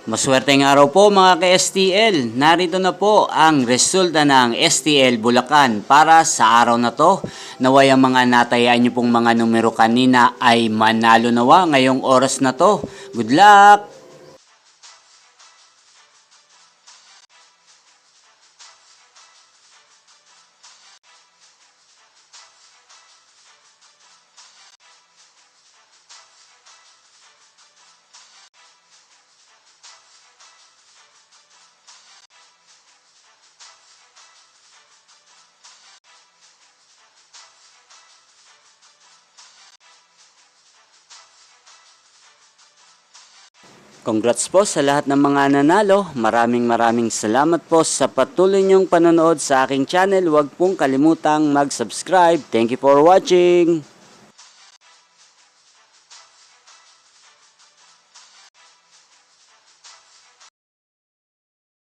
Maswerteng araw po mga ka-STL. Narito na po ang resulta ng STL Bulacan para sa araw na to. Naway ang mga natayaan nyo pong mga numero kanina ay manalo nawa ngayong oras na to. Good luck! Congrats po sa lahat ng mga nanalo. Maraming salamat po sa patuloy niyong panonood sa aking channel. Huwag pong kalimutang mag-subscribe. Thank you for watching!